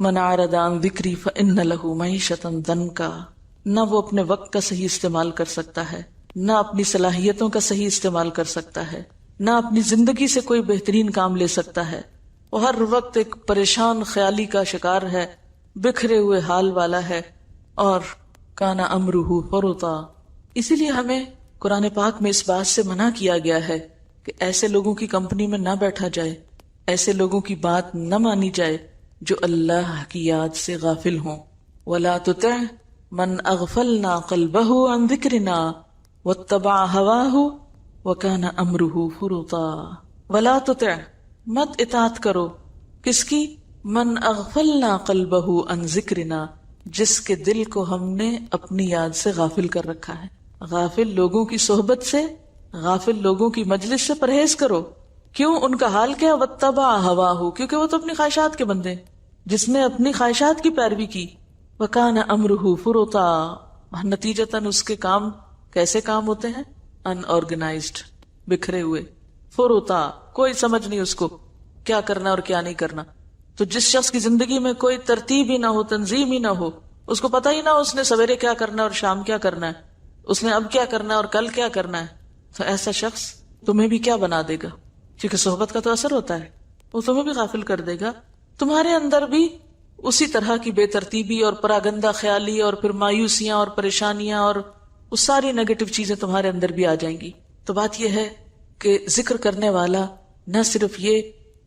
من اعرض عن ذکری فإن له معیشۃ ضنکا، نہ وہ اپنے وقت کا صحیح استعمال کر سکتا ہے، نہ اپنی صلاحیتوں کا صحیح استعمال کر سکتا ہے، نہ اپنی زندگی سے کوئی بہترین کام لے سکتا ہے، وہ ہر وقت ایک پریشان خیالی کا شکار ہے، بکھرے ہوئے حال والا ہے، اور کان امرہ فرطا۔ اسی لیے ہمیں قرآن پاک میں اس بات سے منع کیا گیا ہے کہ ایسے لوگوں کی کمپنی میں نہ بیٹھا جائے، ایسے لوگوں کی بات نہ مانی جائے جو اللہ کی یاد سے غافل ہوں۔ وَلَا تُطِعْ مَنْ أَغْفَلْنَا قَلْبَهُ عَنْ ذِكْرِنَا وَاتَّبَعَ هَوَاهُ وَكَانَ أَمْرُهُ فُرُطًا۔ وَلَا تُطِعْ، مت اطاعت کرو، کس کی؟ من اغفلنا قلبہ عن ذکرنا، جس کے دل کو ہم نے اپنی یاد سے غافل کر رکھا ہے۔ غافل لوگوں کی صحبت سے، غافل لوگوں کی مجلس سے پرہیز کرو۔ کیوں؟ ان کا حال کیا؟ واتبع ہواہ، کیونکہ وہ تو اپنی خواہشات کے بندے، جس نے اپنی خواہشات کی پیروی کی۔ وکان امرہ فرطا، نتیجتاً اس کے کام کیسے کام ہوتے ہیں؟ ان آرگنائزڈ، بکھرے ہوئے۔ فرطا، کوئی سمجھ نہیں اس کو کیا کرنا اور کیا نہیں کرنا۔ تو جس شخص کی زندگی میں کوئی ترتیب ہی نہ ہو، تنظیم ہی نہ ہو، اس کو پتہ ہی نہ ہو اس نے سویرے کیا کرنا ہے اور شام کیا کرنا ہے، اس نے اب کیا کرنا ہے اور کل کیا کرنا ہے، تو ایسا شخص تمہیں بھی کیا بنا دے گا؟ کیونکہ صحبت کا تو اثر ہوتا ہے، وہ تمہیں بھی غافل کر دے گا۔ تمہارے اندر بھی اسی طرح کی بے ترتیبی اور پراگندہ خیالی اور پھر مایوسیاں اور پریشانیاں اور وہ ساری نیگیٹو چیزیں تمہارے اندر بھی آ جائیں گی۔ تو بات یہ ہے کہ ذکر کرنے والا نہ صرف یہ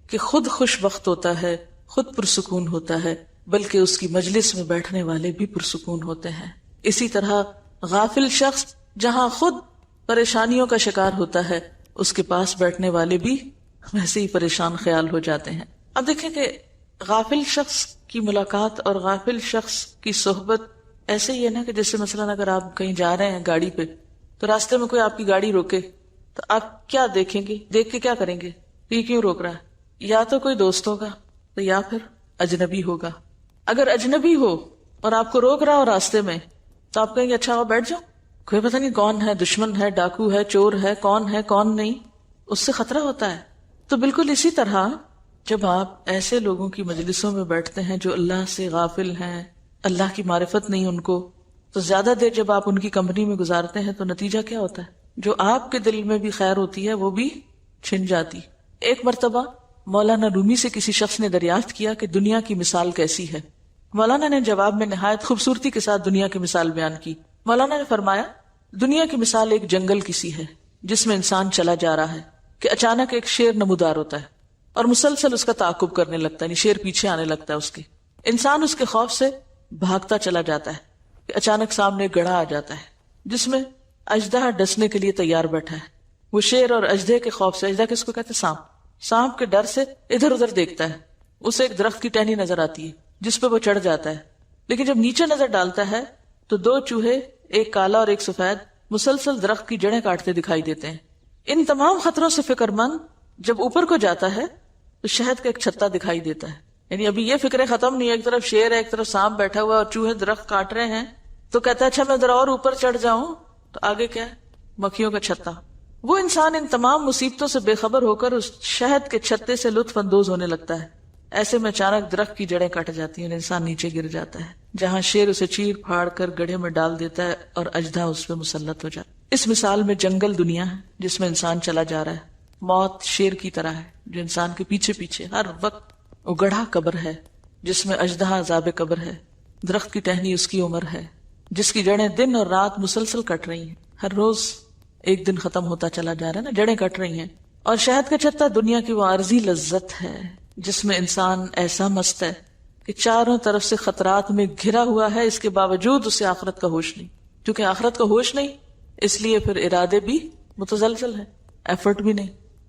کہ خود خوش بخت ہوتا ہے، خود پرسکون ہوتا ہے، بلکہ اس کی مجلس میں بیٹھنے والے بھی پرسکون ہوتے ہیں۔ اسی طرح غافل شخص جہاں خود پریشانیوں کا شکار ہوتا ہے، اس کے پاس بیٹھنے والے بھی ویسے ہی پریشان خیال ہو جاتے ہیں۔ اب دیکھیں کہ غافل شخص کی ملاقات اور غافل شخص کی صحبت ایسے ہی ہے نا کہ جیسے مثلاً اگر آپ کہیں جا رہے ہیں گاڑی پہ، تو راستے میں کوئی آپ کی گاڑی روکے تو آپ کیا دیکھیں گے؟ دیکھ کے کیا کریں گے؟ یہ کیوں روک رہا ہے؟ یا تو کوئی دوست ہوگا تو یا پھر اجنبی ہوگا۔ اگر اجنبی ہو اور آپ کو روک رہا ہو راستے میں تو آپ کہیں گے اچھا بیٹھ جاؤ، کوئی پتہ نہیں کون ہے، دشمن ہے، ڈاکو ہے، چور ہے کون نہیں، اس سے خطرہ ہوتا ہے۔ تو بالکل اسی طرح جب آپ ایسے لوگوں کی مجلسوں میں بیٹھتے ہیں جو اللہ سے غافل ہیں، اللہ کی معرفت نہیں ان کو، تو زیادہ دیر جب آپ ان کی کمپنی میں گزارتے ہیں تو نتیجہ کیا ہوتا ہے؟ جو آپ کے دل میں بھی خیر ہوتی ہے وہ بھی چھن جاتی۔ ایک مرتبہ مولانا رومی سے کسی شخص نے دریافت کیا کہ دنیا کی مثال کیسی ہے۔ مولانا نے جواب میں نہایت خوبصورتی کے ساتھ دنیا کی مثال بیان کی۔ مولانا نے فرمایا، دنیا کی مثال ایک جنگل کی سی ہے جس میں انسان چلا جا رہا ہے کہ اچانک ایک شیر نمودار ہوتا ہے اور مسلسل اس کا تعاقب کرنے لگتا ہے، یعنی شیر پیچھے آنے لگتا ہے اس کے۔ انسان اس کے خوف سے بھاگتا چلا جاتا ہے کہ اچانک سامنے ایک گڑھا آ جاتا ہے جس میں اژدہا ڈسنے کے لیے تیار بیٹھا ہے۔ وہ شیر اور اژدہے کے خوف سے، اژدہا کس کو کہتے ہیں؟ سانپ کے ڈر سے ادھر ادھر دیکھتا ہے۔ اسے ایک درخت کی ٹہنی نظر آتی ہے جس پہ وہ چڑھ جاتا ہے، لیکن جب نیچے نظر ڈالتا ہے تو دو چوہے، ایک کالا اور ایک سفید، مسلسل درخت کی جڑیں کاٹتے دکھائی دیتے ہیں۔ ان تمام خطروں سے فکر مند جب اوپر کو جاتا ہے تو شہد کا ایک چھتا دکھائی دیتا ہے، یعنی ابھی یہ فکریں ختم نہیں، ایک طرف شیر ہے، ایک طرف سانپ بیٹھا ہوا اور چوہے درخت کاٹ رہے ہیں، تو کہتا ہے اچھا میں ذرا اور اوپر چڑھ جاؤں، تو آگے کیا ہے؟ مکھیوں کا چھتا۔ وہ انسان ان تمام مصیبتوں سے بے خبر ہو کر اس شہد کے چھتے سے لطف اندوز ہونے لگتا ہے۔ ایسے میں اچانک درخت کی جڑیں کٹ جاتی ہیں اور انسان نیچے گر جاتا ہے، جہاں شیر اسے چیر پھاڑ کر گڑھے میں ڈال دیتا ہے اور اژدہا اس پہ مسلط ہو جاتا ہے۔ اس مثال میں جنگل دنیا ہے جس میں انسان چلا جا رہا ہے۔ موت شیر کی طرح ہے جو انسان کے پیچھے پیچھے ہر وقت۔ وہ گڑھا قبر ہے جس میں اژدہا عذاب قبر ہے۔ درخت کی ٹہنی اس کی عمر ہے جس کی جڑیں دن اور رات مسلسل کٹ رہی ہیں، ہر روز ایک دن ختم ہوتا چلا جا رہا ہے نا، جڑیں کٹ رہی ہیں۔ اور شہد کا چھتا دنیا کی وہ عارضی لذت ہے جس میں انسان ایسا مست ہے کہ چاروں طرف سے خطرات میں گھرا ہوا ہے، اس کے باوجود اسے آخرت کا ہوش نہیں۔ کیونکہ آخرت کا ہوش نہیں، اس لیے پھر ارادے بھی متزلزل ہیں، ایفرٹ بھی نہیں۔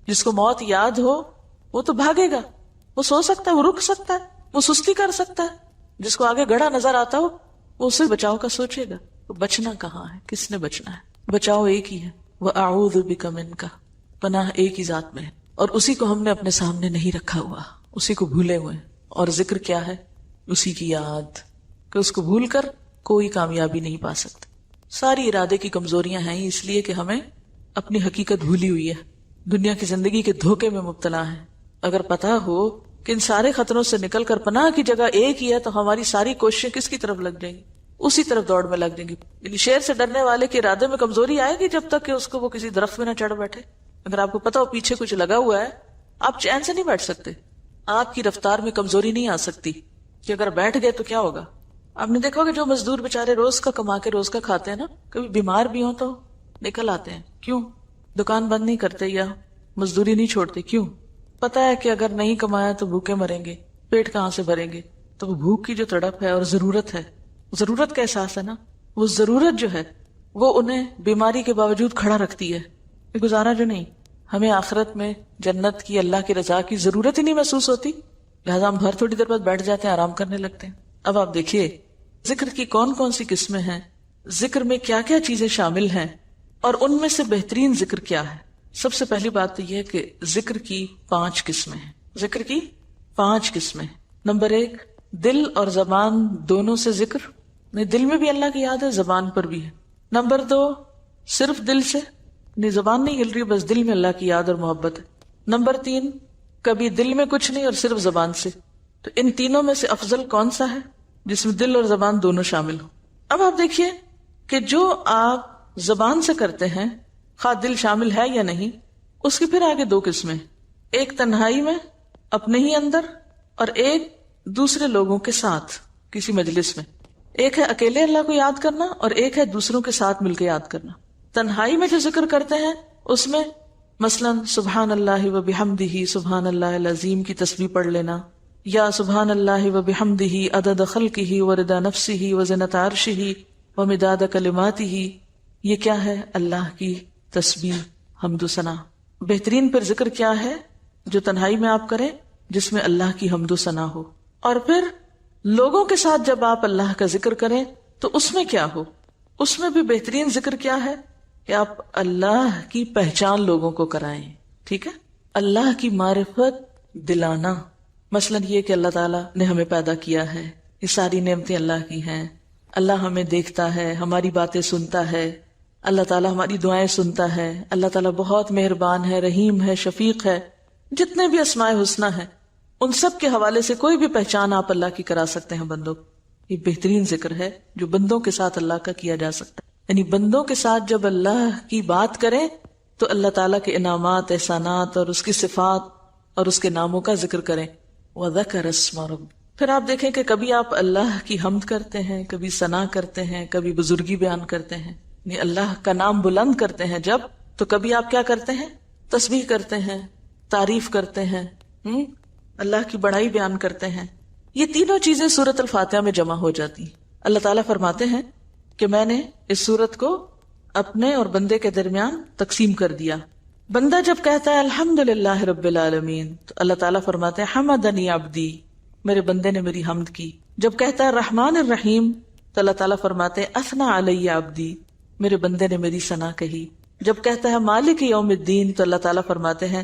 جس کو موت یاد ہو وہ تو بھاگے گا، وہ سو سکتا ہے، وہ رک سکتا ہے، وہ سستی کر سکتا ہے۔ جس کو آگے گڑھا نظر آتا ہو وہ اسے بچاؤ کا سوچے گا۔ تو بچنا کہاں ہے؟ کس نے بچنا ہے؟ بچاؤ ایک ہی ہے، وَأَعُوذُ بِكَ مِنْكَ، پناہ ایک ہی ذات میں ہے، اور اسی کو ہم نے اپنے سامنے نہیں رکھا ہوا، اسی کو بھولے ہوئے۔ اور ذکر کیا ہے؟ اسی کی یاد، کہ اس کو بھول کر کوئی کامیابی نہیں پا سکتا۔ ساری ارادے کی کمزوریاں ہیں اس لیے کہ ہمیں اپنی حقیقت بھولی ہوئی ہے، دنیا کی زندگی کے دھوکے میں مبتلا ہے۔ اگر پتہ ہو کہ ان سارے خطروں سے نکل کر پناہ کی جگہ ایک ہی ہے تو ہماری ساری کوششیں کس کی طرف لگ جائیں گی؟ اسی طرف دوڑ میں لگ جائیں گی. یعنی شیر سے ڈرنے والے کے ارادے میں کمزوری آئے گی جب تک کہ اس کو وہ کسی درخت میں نہ چڑھ بیٹھے. اگر آپ کو پتا ہو پیچھے کچھ لگا ہوا ہے, آپ چین سے نہیں بیٹھ سکتے. آپ کی رفتار میں کمزوری نہیں آ سکتی کہ اگر بیٹھ گئے تو کیا ہوگا. آپ نے دیکھا کہ جو مزدور بےچارے روز کا کما کے روز کا کھاتے ہیں نا, کبھی بیمار بھی ہوں تو نکل آتے ہیں. کیوں؟ دکان بند نہیں کرتے یا مزدوری نہیں چھوڑتے. کیوں؟ پتا ہے کہ اگر نہیں کمایا تو بھوکے مریں گے, پیٹ کہاں سے بھریں گے. تو وہ بھوک کی جو تڑپ ہے اور ضرورت ہے, ضرورت کا احساس ہے نا, وہ ضرورت جو ہے وہ انہیں بیماری کے باوجود کھڑا رکھتی ہے. یہ گزارا جو نہیں, ہمیں آخرت میں جنت کی, اللہ کی رضا کی ضرورت ہی نہیں محسوس ہوتی, لہذا ہم ہر تھوڑی دیر بعد بیٹھ جاتے ہیں, آرام کرنے لگتے ہیں. اب آپ دیکھیے ذکر کی کون کون سی قسمیں ہیں, ذکر میں کیا کیا چیزیں شامل ہیں, اور ان میں سے بہترین ذکر کیا ہے. سب سے پہلی بات تو یہ ہے کہ ذکر کی 5 قسمیں ہیں. ذکر کی 5 قسمیں. نمبر 1, دل اور زبان دونوں سے ذکر. نہیں, دل میں بھی اللہ کی یاد ہے, زبان پر بھی ہے. نمبر 2, صرف دل سے, نہیں زبان نہیں ہل رہی, بس دل میں اللہ کی یاد اور محبت ہے. نمبر 3, کبھی دل میں کچھ نہیں اور صرف زبان سے. تو ان تینوں میں سے افضل کون سا ہے جس میں دل اور زبان دونوں شامل ہو. اب آپ دیکھیے کہ جو آپ زبان سے کرتے ہیں, خواہ دل شامل ہے یا نہیں, اس کی پھر آگے 2 قسمیں. ایک تنہائی میں اپنے ہی اندر, اور ایک دوسرے لوگوں کے ساتھ کسی مجلس میں. ایک ہے اکیلے اللہ کو یاد کرنا, اور ایک ہے دوسروں کے ساتھ مل کے یاد کرنا. تنہائی میں جو ذکر کرتے ہیں اس میں مثلا سبحان اللہ و بحمدہ سبحان اللہ العظیم کی تسبیح پڑھ لینا, یا سبحان اللہ و بحمدہ عدد خلقہ و رضا نفسہ و زنۃ عرشہ و مداد کلماتہ. یہ کیا ہے؟ اللہ کی تسبیح, حمد و ثنا. بہترین پھر ذکر کیا ہے جو تنہائی میں آپ کریں, جس میں اللہ کی حمد و ثنا ہو. اور پھر لوگوں کے ساتھ جب آپ اللہ کا ذکر کریں تو اس میں کیا ہو؟ اس میں بھی بہترین ذکر کیا ہے کہ آپ اللہ کی پہچان لوگوں کو کرائیں. ٹھیک ہے, اللہ کی معرفت دلانا. مثلا یہ کہ اللہ تعالیٰ نے ہمیں پیدا کیا ہے, یہ ساری نعمتیں اللہ کی ہیں, اللہ ہمیں دیکھتا ہے, ہماری باتیں سنتا ہے, اللہ تعالیٰ ہماری دعائیں سنتا ہے, اللہ تعالیٰ بہت مہربان ہے, رحیم ہے, شفیق ہے. جتنے بھی اسماء حسنی ہیں ان سب کے حوالے سے کوئی بھی پہچان آپ اللہ کی کرا سکتے ہیں بندوں. یہ بہترین ذکر ہے جو بندوں کے ساتھ اللہ کا کیا جا سکتا ہے. یعنی بندوں کے ساتھ جب اللہ کی بات کریں تو اللہ تعالیٰ کے انعامات, احسانات اور اس کی صفات اور اس کے ناموں کا ذکر کریں. وَذَكَرَ اسْمَ رَبِّهِ. پھر آپ دیکھیں کہ کبھی آپ اللہ کی حمد کرتے ہیں, کبھی ثنا کرتے ہیں, کبھی بزرگی بیان کرتے ہیں, یعنی اللہ کا نام بلند کرتے ہیں جب, تو کبھی آپ کیا کرتے ہیں؟ تسبیح کرتے ہیں, تعریف کرتے ہیں, اللہ کی بڑائی بیان کرتے ہیں. یہ تینوں چیزیں سورۃ الفاتحہ میں جمع ہو جاتی ہیں. اللہ تعالیٰ فرماتے ہیں کہ میں نے اس سورت کو اپنے اور بندے کے درمیان تقسیم کر دیا. بندہ جب کہتا ہے الحمدللہ رب العالمین تو اللہ تعالیٰ فرماتے ہیں حمدنی عبدی, میرے بندے نے میری حمد کی. جب کہتا ہے الرحمن الرحیم تو اللہ تعالیٰ فرماتے ہیں اثنا علی عبدی, میرے بندے نے میری ثنا کہی. جب کہتا ہے مالک یوم الدین تو اللہ تعالیٰ فرماتے ہیں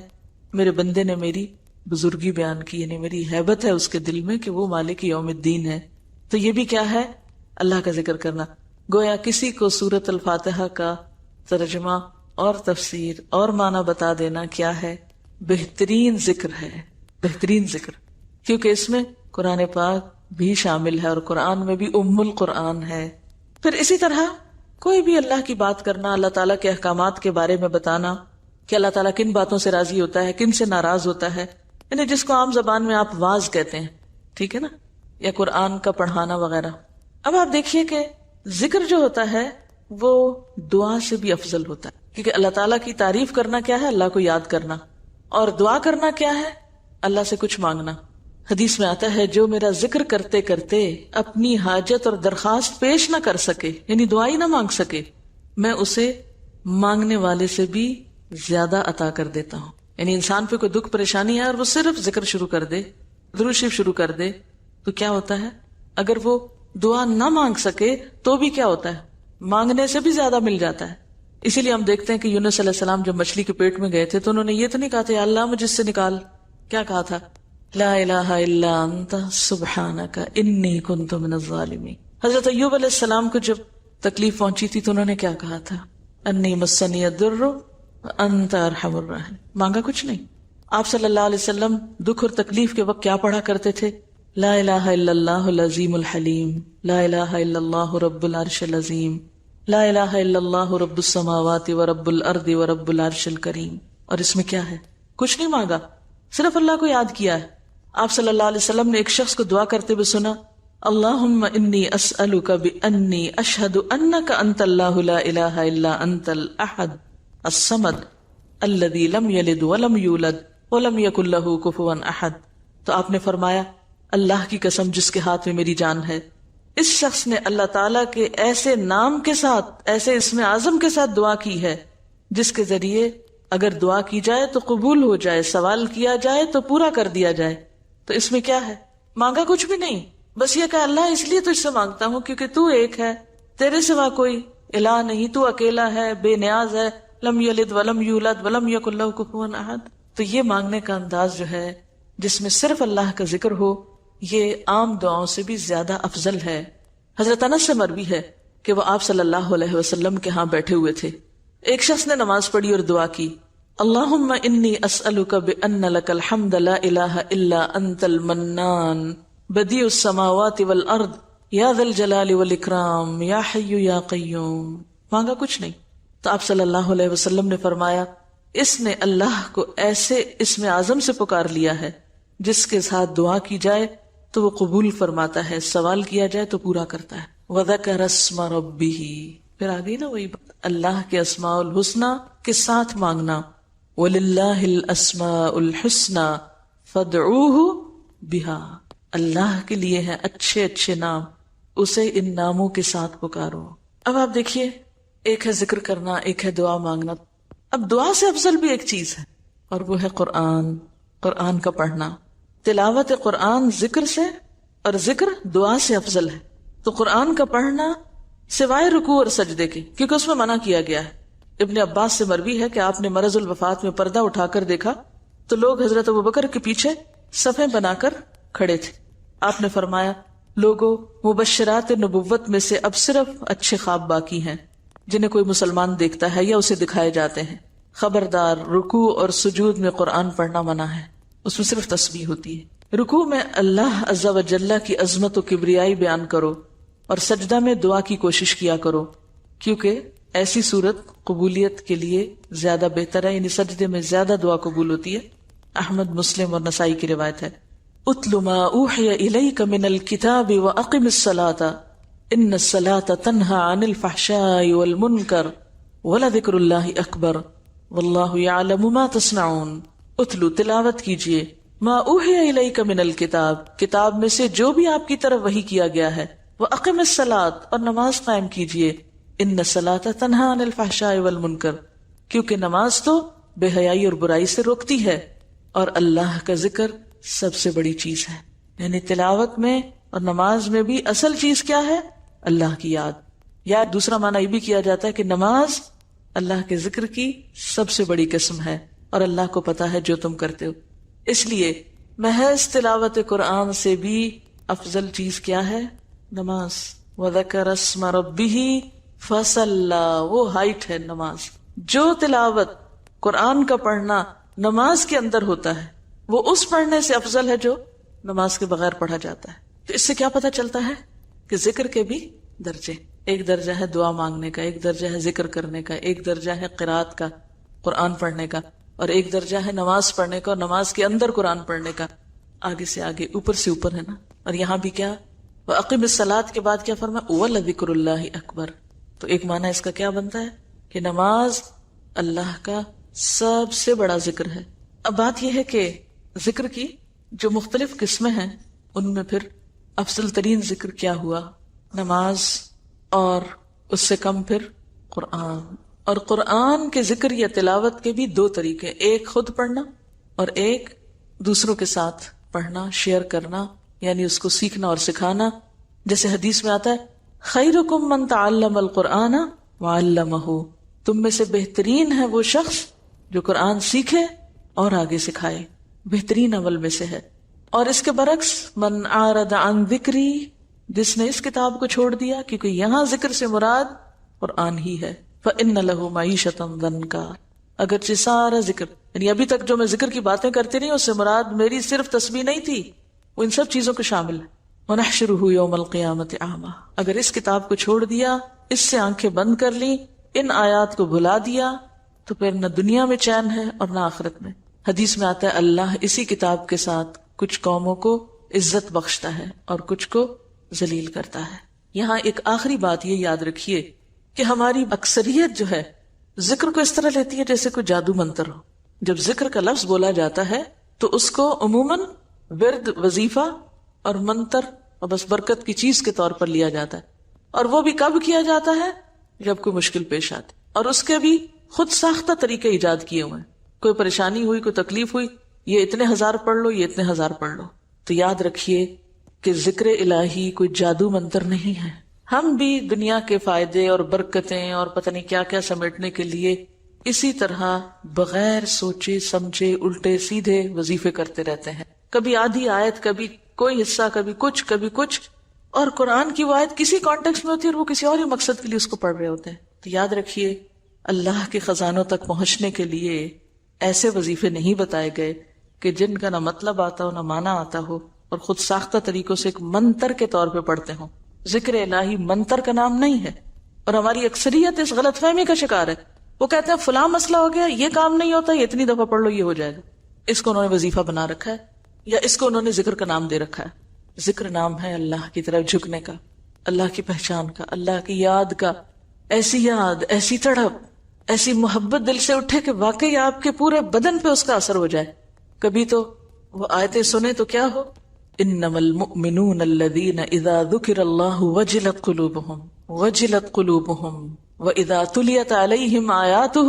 میرے بندے نے میری بزرگی بیان کی, یعنی میری ہیبت ہے اس کے دل میں کہ وہ مالک یوم الدین ہے. تو یہ بھی کیا ہے؟ اللہ کا ذکر کرنا. گویا کسی کو سورۃ الفاتحہ کا ترجمہ اور تفسیر اور معنی بتا دینا کیا ہے؟ بہترین ذکر ہے, بہترین ذکر, کیونکہ اس میں قرآن پاک بھی شامل ہے اور قرآن میں بھی ام القرآن ہے. پھر اسی طرح کوئی بھی اللہ کی بات کرنا, اللہ تعالیٰ کے احکامات کے بارے میں بتانا کہ اللہ تعالیٰ کن باتوں سے راضی ہوتا ہے, کن سے ناراض ہوتا ہے, یعنی جس کو عام زبان میں آپ واز کہتے ہیں, ٹھیک ہے نا, یا قرآن کا پڑھانا وغیرہ. اب آپ دیکھیے کہ ذکر جو ہوتا ہے وہ دعا سے بھی افضل ہوتا ہے, کیونکہ اللہ تعالیٰ کی تعریف کرنا کیا ہے؟ اللہ کو یاد کرنا. اور دعا کرنا کیا ہے؟ اللہ سے کچھ مانگنا. حدیث میں آتا ہے جو میرا ذکر کرتے کرتے اپنی حاجت اور درخواست پیش نہ کر سکے, یعنی دعائی نہ مانگ سکے, میں اسے مانگنے والے سے بھی زیادہ عطا کر دیتا ہوں. یعنی انسان پہ کوئی دکھ پریشانی ہے اور وہ صرف ذکر شروع کر دے, درود شریف شروع کر دے, تو کیا ہوتا ہے؟ اگر وہ دعا نہ مانگ سکے تو بھی کیا ہوتا ہے؟ مانگنے سے بھی زیادہ مل جاتا ہے. اسی لیے ہم دیکھتے ہیں کہ یونس علیہ السلام جب مچھلی کے پیٹ میں گئے تھے تو انہوں نے یہ تو نہیں کہا تھا اللہ مجھ سے نکال, کیا کہا تھا؟ لا الہ الا انت سبحانک انی کنت من الظالمین. حضرت ایوب علیہ السلام کو جب تکلیف پہنچی تھی تو انہوں نے کیا کہا تھا؟ انی مسنی الضر وانت ارحم الراحمین. مانگا کچھ نہیں, آپ صلی اللہ علیہ وسلم دکھ اور تکلیف کے وقت کیا پڑھا کرتے تھے؟ لا الہ الا اللہ العظیم الحلیم، لا الہ الا اللہ رب العرش العظیم، لا الہ الا اللہ رب السماوات ورب الارض ورب العرش الکریم. اور اس میں کیا ہے؟ کچھ نہیں مانگا، صرف اللہ کو یاد کیا ہے. آپ صلی اللہ علیہ وسلم نے ایک شخص کو دعا کرتے ہوئے سنا، اللہم انی اسألک بانی اشہد انک انت اللہ لا الہ الا انت الاحد الصمد الذی لم یلد ولم یولد ولم یکن لہ کفوا احد. تو آپ نے فرمایا اللہ کی قسم جس کے ہاتھ میں میری جان ہے، اس شخص نے اللہ تعالیٰ کے ایسے نام کے ساتھ، ایسے اسم اعظم کے ساتھ دعا کی ہے جس کے ذریعے اگر دعا کی جائے تو قبول ہو جائے، سوال کیا جائے تو پورا کر دیا جائے. تو اس میں کیا ہے؟ مانگا کچھ بھی نہیں، بس یہ کہ اللہ اس لیے تجھ سے مانگتا ہوں کیونکہ تو ایک ہے، تیرے سوا کوئی الہ نہیں، تو اکیلا ہے، بے نیاز ہے، لم یلد ولم یولد ولم یکن لہ کفوا احد. تو یہ مانگنے کا انداز جو ہے جس میں صرف اللہ کا ذکر ہو، یہ عام دعاؤں سے بھی زیادہ افضل ہے. حضرت انس سے مروی ہے کہ وہ آپ صلی اللہ علیہ وسلم کے ہاں بیٹھے ہوئے تھے. ایک شخص نے نماز پڑھی اور دعا کی، اللہم انی اسألک بان لک الحمد لا الہ الا انت المنان بدیع السماوات والارض یا ذا الجلال والاکرام یا حی یا قیوم. مانگا کچھ نہیں. تو آپ صلی اللہ علیہ وسلم نے فرمایا اس نے اللہ کو ایسے اسم اعظم سے پکار لیا ہے جس کے ساتھ دعا کی جائے تو وہ قبول فرماتا ہے، سوال کیا جائے تو پورا کرتا ہے. وَذَكَرَ اسْمَ رَبِّهِ، پھر آگئی نا وہی بات، اللہ کے اسماء الحسنى کے ساتھ مانگنا. وَلِلَّهِ الْأَسْمَاءُ الْحُسْنَى فَادْعُوهُ بِهَا، اللہ کے لیے ہیں اچھے اچھے نام، اسے ان ناموں کے ساتھ پکارو. اب آپ دیکھیے، ایک ہے ذکر کرنا، ایک ہے دعا مانگنا. اب دعا سے افضل بھی ایک چیز ہے اور وہ ہے قرآن کا پڑھنا. تلاوت قرآن ذکر سے اور ذکر دعا سے افضل ہے. تو قرآن کا پڑھنا سوائے رکوع اور سجدے کے، کیونکہ اس میں منع کیا گیا ہے. ابن عباس سے مروی ہے کہ آپ نے مرض الوفات میں پردہ اٹھا کر دیکھا تو لوگ حضرت ابوبکر کے پیچھے صفیں بنا کر کھڑے تھے. آپ نے فرمایا لوگوں، مبشرات نبوت میں سے اب صرف اچھے خواب باقی ہیں جنہیں کوئی مسلمان دیکھتا ہے یا اسے دکھائے جاتے ہیں. خبردار، رکوع اور سجود میں قرآن پڑھنا منع ہے، اس میں صرف تسبیح ہوتی ہے. رکوع میں اللہ عز و جل کی عظمت و کبریائی بیان کرو اور سجدہ میں دعا کی کوشش کیا کرو، کیونکہ ایسی صورت قبولیت کے لیے زیادہ بہتر ہے، یعنی سجدے میں زیادہ دعا قبول ہوتی ہے. احمد، مسلم اور نسائی کی روایت ہے. اتل ما اوحی الیک من الکتاب واقم الصلاۃ ان الصلاۃ تنہی عن الفحشاء والمنکر ولذکر اللہ اکبر واللہ یعلم ما تصنعون. اتلو، تلاوت کیجئے، ما اوحی الیک من الکتاب، کتاب میں سے جو بھی آپ کی طرف وحی کیا گیا ہے، واقم الصلاۃ، اور نماز قائم کیجئے، ان الصلاۃ تنہی عن الفحشاء والمنکر، کیونکہ نماز تو بے حیائی اور برائی سے روکتی ہے اور اللہ کا ذکر سب سے بڑی چیز ہے. یعنی تلاوت میں اور نماز میں بھی اصل چیز کیا ہے؟ اللہ کی یاد. یا دوسرا معنی یہ بھی کیا جاتا ہے کہ نماز اللہ کے ذکر کی سب سے بڑی قسم ہے اور اللہ کو پتا ہے جو تم کرتے ہو. اس لیے محض تلاوت قرآن سے بھی افضل چیز کیا ہے؟ نماز. وَذَكَرَ اسْمَ رَبِّهِ فَصَلَّى، وہ ہائٹ ہے نماز. جو تلاوت قرآن کا پڑھنا نماز کے اندر ہوتا ہے وہ اس پڑھنے سے افضل ہے جو نماز کے بغیر پڑھا جاتا ہے. تو اس سے کیا پتا چلتا ہے کہ ذکر کے بھی درجے، ایک درجہ ہے دعا مانگنے کا، ایک درجہ ہے ذکر کرنے کا، ایک درجہ ہے قرات کا، قرآن پڑھنے کا، اور ایک درجہ ہے نماز پڑھنے کا اور نماز کے اندر قرآن پڑھنے کا. آگے سے آگے، اوپر سے اوپر ہے نا. اور یہاں بھی کیا، وَأَقِمِ الصَّلَاةَ کے بعد کیا فرمایا؟ وَلَذِكْرُ اللَّهِ أَكْبَرُ. تو ایک معنی اس کا کیا بنتا ہے کہ نماز اللہ کا سب سے بڑا ذکر ہے. اب بات یہ ہے کہ ذکر کی جو مختلف قسمیں ہیں ان میں پھر افضل ترین ذکر کیا ہوا؟ نماز، اور اس سے کم پھر قرآن. اور قرآن کے ذکر یا تلاوت کے بھی دو طریقے، ایک خود پڑھنا اور ایک دوسروں کے ساتھ پڑھنا، شیئر کرنا، یعنی اس کو سیکھنا اور سکھانا. جیسے حدیث میں آتا ہے خیرکم من تعلم القرآن وعلمہ، تم میں سے بہترین ہے وہ شخص جو قرآن سیکھے اور آگے سکھائے، بہترین عمل میں سے ہے. اور اس کے برعکس من اعرض عن ذکری، جس نے اس کتاب کو چھوڑ دیا، کیونکہ یہاں ذکر سے مراد قرآن ہی ہے، فإن له معیشۃ ضنکا، اگرچہ سارا ذکر یعنی ابھی تک جو میں ذکر کی باتیں کرتی رہی اس سے مراد میری صرف تسبیح نہیں تھی، وہ ان سب چیزوں کو شامل ہے. وَنَحْشُرُهُ يَوْمَ الْقِيَامَةِ أَعْمَى. اگر اس کتاب کو چھوڑ دیا، اس سے آنکھیں بند کر لی، ان آیات کو بھلا دیا، تو پھر نہ دنیا میں چین ہے اور نہ آخرت میں. حدیث میں آتا ہے اللہ اسی کتاب کے ساتھ کچھ قوموں کو عزت بخشتا ہے اور کچھ کو ذلیل کرتا ہے. یہاں ایک آخری بات یہ یاد رکھیے کہ ہماری اکثریت جو ہے ذکر کو اس طرح لیتی ہے جیسے کوئی جادو منتر ہو. جب ذکر کا لفظ بولا جاتا ہے تو اس کو عموماً ورد، وظیفہ اور منتر اور بس برکت کی چیز کے طور پر لیا جاتا ہے. اور وہ بھی کب کیا جاتا ہے؟ جب کوئی مشکل پیش آتی، اور اس کے بھی خود ساختہ طریقے ایجاد کیے ہوئے ہیں. کوئی پریشانی ہوئی، کوئی تکلیف ہوئی، یہ اتنے ہزار پڑھ لو، یہ اتنے ہزار پڑھ لو. تو یاد رکھیے کہ ذکر الہی کوئی جادو منتر نہیں ہے. ہم بھی دنیا کے فائدے اور برکتیں اور پتہ نہیں کیا کیا سمیٹنے کے لیے اسی طرح بغیر سوچے سمجھے الٹے سیدھے وظیفے کرتے رہتے ہیں. کبھی آدھی آیت، کبھی کوئی حصہ، کبھی کچھ، اور قرآن کی وہ آیت کسی کانٹیکسٹ میں ہوتی ہے اور وہ کسی اور ہی مقصد کے لیے اس کو پڑھ رہے ہوتے ہیں. تو یاد رکھیے اللہ کے خزانوں تک پہنچنے کے لیے ایسے وظیفے نہیں بتائے گئے کہ جن کا نہ مطلب آتا ہو نہ معنی آتا ہو اور خود ساختہ طریقوں سے ایک منتر کے طور پہ پڑھتے ہوں. ذکر الہی منتر کا نام نہیں ہے، اور ہماری اکثریت اس غلط فہمی کا شکار ہے. وہ کہتے ہیں فلاں مسئلہ ہو گیا، یہ کام نہیں ہوتا، یہ اتنی دفعہ پڑھ لو یہ ہو جائے گا. اس کو انہوں نے وظیفہ بنا رکھا ہے یا اس کو انہوں نے ذکر کا نام دے رکھا ہے. ذکر نام ہے اللہ کی طرف جھکنے کا، اللہ کی پہچان کا، اللہ کی یاد کا. ایسی یاد، ایسی تڑپ، ایسی محبت دل سے اٹھے کہ واقعی آپ کے پورے بدن پہ اس کا اثر ہو جائے. کبھی تو وہ آیتیں سنے تو کیا ہو، انما المؤمنون الذین اذا ذکر اللہ وجلت قلوبهم واذا تلیت علیہم آیاتہ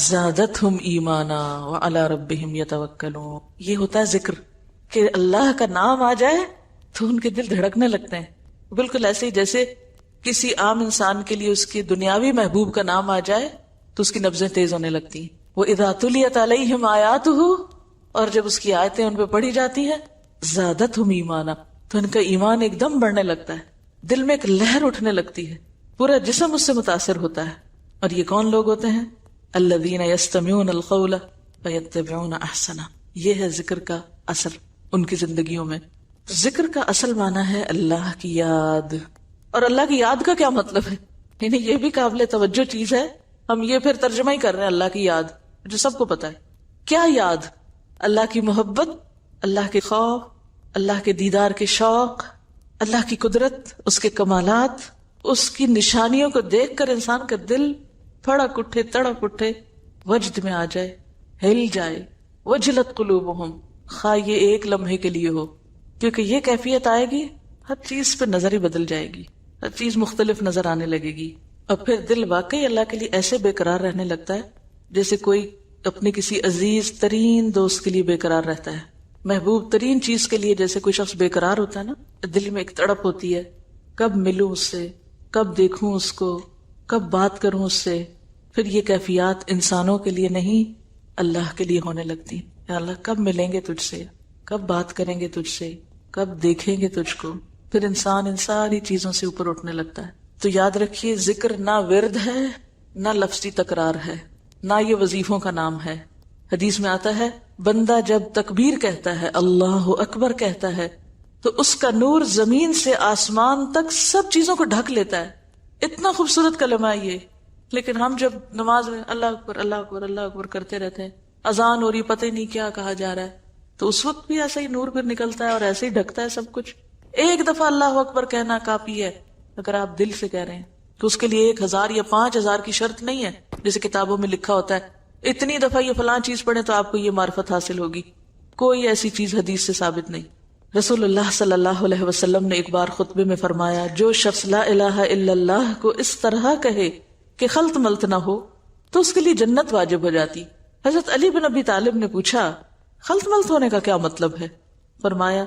زادتہم ایمانا وعلی ربہم یتوکلون. یہ ہوتا ہے ذکر، کہ اللہ کا نام آ جائے تو ان کے دل دھڑکنے لگتے ہیں. بالکل ایسے ہی جیسے کسی عام انسان کے لیے اس کی دنیاوی محبوب کا نام آ جائے تو اس کی نبضیں تیز ہونے لگتی ہیں. وَإِذَا تُلِيَتْ عَلَيْهِمْ آيَاتُهُ، اور جب اس کی آیتیں ان پہ پڑھی جاتی ہیں زادتہم ایمانا، تو ان کا ایمان ایک دم بڑھنے لگتا ہے، دل میں ایک لہر اٹھنے لگتی ہے، پورا جسم اس سے متاثر ہوتا ہے. اور یہ کون لوگ ہوتے ہیں؟ الذین یستمعون القول فیتبعون احسنہ. یہ ہے ذکر کا اثر ان کی زندگیوں میں. ذکر کا اصل معنی ہے اللہ کی یاد. اور اللہ کی یاد کا کیا مطلب ہے؟ یعنی یہ بھی قابل توجہ چیز ہے. ہم یہ پھر ترجمہ ہی کر رہے ہیں اللہ کی یاد، جو سب کو پتا ہے. کیا یاد؟ اللہ کی محبت، اللہ کے خوف، اللہ کے دیدار کے شوق، اللہ کی قدرت، اس کے کمالات، اس کی نشانیوں کو دیکھ کر انسان کا دل پھڑک اٹھے، تڑپ اٹھے، وجد میں آ جائے، ہل جائے. وجلت قلوبہم، خواہ یہ ایک لمحے کے لیے ہو، کیونکہ یہ کیفیت آئے گی ہر چیز پہ نظر ہی بدل جائے گی، ہر چیز مختلف نظر آنے لگے گی. اور پھر دل واقعی اللہ کے لیے ایسے بے قرار رہنے لگتا ہے جیسے کوئی اپنے کسی عزیز ترین دوست کے لیے بے قرار رہتا ہے. محبوب ترین چیز کے لیے جیسے کوئی شخص بے قرار ہوتا ہے نا، دل میں ایک تڑپ ہوتی ہے، کب ملوں اس سے، کب دیکھوں اس کو، کب بات کروں اس سے. پھر یہ کیفیات انسانوں کے لیے نہیں اللہ کے لیے ہونے لگتی. یا اللہ کب ملیں گے تجھ سے، کب بات کریں گے تجھ سے، کب دیکھیں گے تجھ کو. پھر انسان ان ساری چیزوں سے اوپر اٹھنے لگتا ہے. تو یاد رکھیے ذکر نہ ورد ہے، نہ لفظی تکرار ہے، نہ یہ وظیفوں کا نام ہے. حدیث میں آتا ہے بندہ جب تکبیر کہتا ہے، اللہ اکبر کہتا ہے، تو اس کا نور زمین سے آسمان تک سب چیزوں کو ڈھک لیتا ہے. اتنا خوبصورت کلمہ ہے یہ. لیکن ہم جب نماز میں اللہ اکبر اللہ اکبر اللہ اکبر کرتے رہتے ہیں، اذان ہو رہی پتہ ہی نہیں کیا کہا جا رہا ہے، تو اس وقت بھی ایسا ہی نور پھر نکلتا ہے اور ایسے ہی ڈھکتا ہے سب کچھ. ایک دفعہ اللہ اکبر کہنا کافی ہے اگر آپ دل سے کہہ رہے ہیں، تو اس کے لیے 1000 یا 5000 کی شرط نہیں ہے جیسے کتابوں میں لکھا ہوتا ہے اتنی دفعہ یہ فلاں چیز پڑھیں تو آپ کو یہ معرفت حاصل ہوگی. کوئی ایسی چیز حدیث سے ثابت نہیں. رسول اللہ صلی اللہ علیہ وسلم نے ایک بار خطبے میں فرمایا، جو شخص لا الہ الا اللہ کو اس طرح کہے کہ خلط ملط نہ ہو تو اس کے لیے جنت واجب ہو جاتی. حضرت علی بن ابی طالب نے پوچھا خلط ملط ہونے کا کیا مطلب ہے؟ فرمایا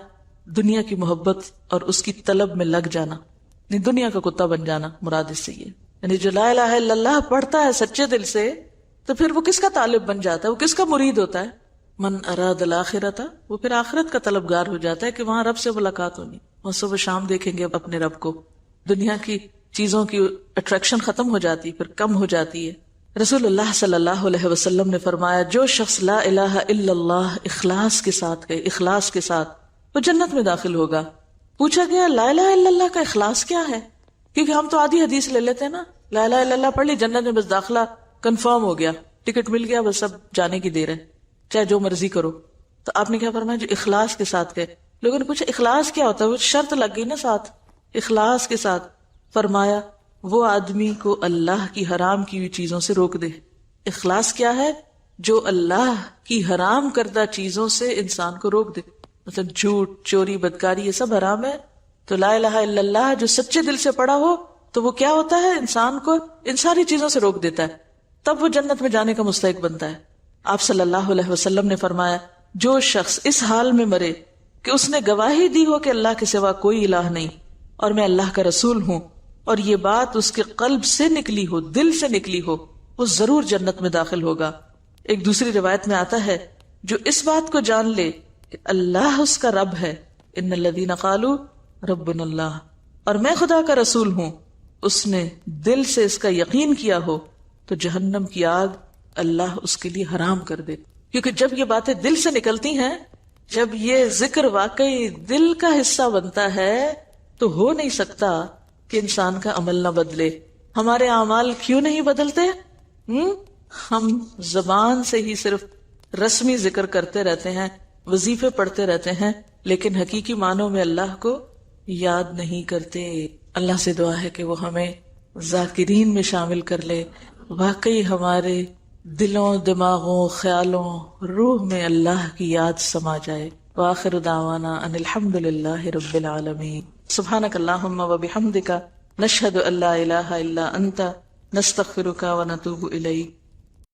دنیا کی محبت اور اس کی طلب میں لگ جانا، یعنی دنیا کا کتا بن جانا مراد اس سے یہ. یعنی جو لا الہ الا اللہ پڑھتا ہے سچے دل سے تو پھر وہ کس کا طالب بن جاتا ہے، وہ کس کا مرید ہوتا ہے؟ من اراد الاخرۃ، وہ پھر آخرت کا طلبگار ہو جاتا ہے کہ وہاں رب سے ملاقات ہونی، وہاں صبح شام دیکھیں گے اپنے رب کو. دنیا کی چیزوں کی اٹریکشن ختم ہو جاتی، پھر کم ہو جاتی ہے. رسول اللہ صلی اللہ علیہ وسلم نے فرمایا جو شخص لا الہ الا اللہ اخلاص کے ساتھ کہے، اخلاص کے ساتھ، وہ جنت میں داخل ہوگا۔ پوچھا گیا لا الہ الا اللہ کا اخلاص کیا ہے؟ کیونکہ ہم تو آدھی حدیث لے لیتے ہیں نا، لا الہ الا اللہ پڑھ لی جنت میں بس داخلہ کنفرم ہو گیا، ٹکٹ مل گیا، بس اب جانے کی دیر ہے، چاہے جو مرضی کرو۔ تو آپ نے کیا فرمایا؟ جو اخلاص کے ساتھ کہے۔ لوگوں نے پوچھا اخلاص کیا ہوتا ہے؟ وہ شرط لگ گئی نا ساتھ، اخلاص کے ساتھ۔ فرمایا وہ آدمی کو اللہ کی حرام کی ہوئی چیزوں سے روک دے۔ اخلاص کیا ہے؟ جو اللہ کی حرام کردہ چیزوں سے انسان کو روک دے، مطلب جھوٹ، چوری، بدکاری، یہ سب حرام ہے۔ تو لا الہ الا اللہ جو سچے دل سے پڑھا ہو تو وہ کیا ہوتا ہے؟ انسان کو ان ساری چیزوں سے روک دیتا ہے، تب وہ جنت میں جانے کا مستحق بنتا ہے۔ آپ صلی اللہ علیہ وسلم نے فرمایا جو شخص اس حال میں مرے کہ اس نے گواہی دی ہو کہ اللہ کے سوا کوئی الہ نہیں اور میں اللہ کا رسول ہوں، اور یہ بات اس کے قلب سے نکلی ہو، دل سے نکلی ہو، وہ ضرور جنت میں داخل ہوگا۔ ایک دوسری روایت میں آتا ہے جو اس بات کو جان لے کہ اللہ اس کا رب ہے، ان الذین قالوا ربنا اللہ، اور میں خدا کا رسول ہوں، اس نے دل سے اس کا یقین کیا ہو، تو جہنم کی آگ اللہ اس کے لیے حرام کر دے۔ کیونکہ جب یہ باتیں دل سے نکلتی ہیں، جب یہ ذکر واقعی دل کا حصہ بنتا ہے، تو ہو نہیں سکتا کہ انسان کا عمل نہ بدلے۔ ہمارے اعمال کیوں نہیں بدلتے؟ ہم زبان سے ہی صرف رسمی ذکر کرتے رہتے ہیں، وظیفے پڑھتے رہتے ہیں، لیکن حقیقی معنوں میں اللہ کو یاد نہیں کرتے۔ اللہ سے دعا ہے کہ وہ ہمیں ذاکرین میں شامل کر لے، واقعی ہمارے دلوں، دماغوں، خیالوں، روح میں اللہ کی یاد سما جائے۔ وآخر دعوانا ان الحمد للہ رب العالمین۔ سبحانک اللہم وبحمدک، نشہد ان لا الہ الا انت، نستغفرک ونتوب الیک۔